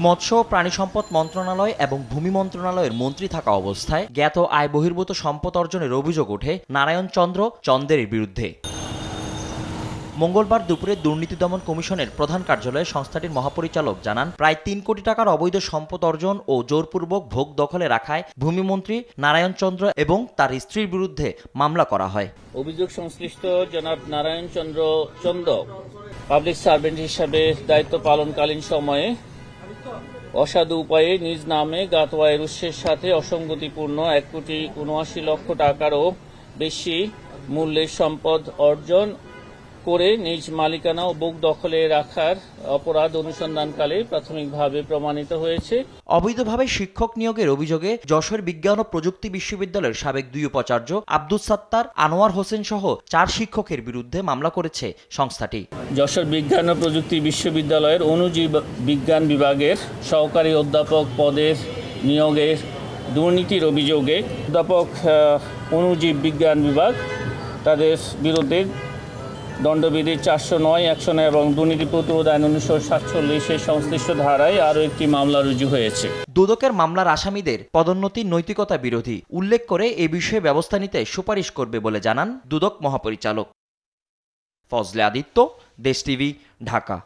মৎস্য ও প্রাণী সম্পদ মন্ত্রণালয় এবং ভূমি মন্ত্রণালয়ের মন্ত্রী থাকা অবস্থায় জ্ঞাত আয় বহির্ভূত সম্পদ অর্জনের অভিযোগ ওঠে নারায়ণ চন্দ্র চন্দের বিরুদ্ধে। মঙ্গলবার দুপুরে দুর্নীতি দমন কমিশনের প্রধান কার্যালয়ে সংস্থাটির মহাপরিচালক জানান, প্রায় ৩ কোটি টাকার অবৈধ সম্পদ অর্জন ও জোরপূর্বক ভোগ দখলে রাখায় ভূমিমন্ত্রী নারায়ণ চন্দ্র এবং তার স্ত্রীর বিরুদ্ধে মামলা করা হয়। অভিযোগ সংশ্লিষ্ট জনাব নারায়ণ চন্দ্র চন্দ পাবলিক সার্ভেন্ট হিসাবে দায়িত্ব পালনকালীন সময়ে অসাধু উপায়ে নিজ নামে জ্ঞাত আয়ের উৎসের সাথে অসঙ্গতিপূর্ণ ১,৭৯,০০,০০০ টাকারও বেশি মূল্যের সম্পদ অর্জন করে নিজ মালিকানা ও ভোগ দখলে রাখার অপরাধ অনুসন্ধানকালে প্রাথমিকভাবে প্রমাণিত হয়েছে। অবৈধভাবে শিক্ষক নিয়োগের অভিযোগে যশোর বিজ্ঞান ও প্রযুক্তি বিশ্ববিদ্যালয়ের সাবেক ২ উপাচার্য আব্দুস সাত্তার, আনোয়ার হোসেন সহ ৪ শিক্ষকের বিরুদ্ধে মামলা করেছে সংস্থাটি। যশোর বিজ্ঞান ও প্রযুক্তি বিশ্ববিদ্যালয়ের অণুজীব বিজ্ঞান বিভাগের সহকারী অধ্যাপক পদের নিয়োগের দুর্নীতির অভিযোগে অধ্যাপক অণুজীব বিজ্ঞান বিভাগ তাদের বিরুদ্ধে দণ্ডবিধি ৪০৯ এবং দুর্নীতি প্রতিরোধ আইন ১৯৪৭ সংশ্লিষ্ট ধারায় আরও একটি মামলা রুজু হয়েছে। দুদকের মামলার আসামিদের পদোন্নতি নৈতিকতা বিরোধী উল্লেখ করে এ বিষয়ে ব্যবস্থা নিতে সুপারিশ করবে বলে জানান দুদক মহাপরিচালক। ফজলে আদিত্য, দেশ টিভি, ঢাকা।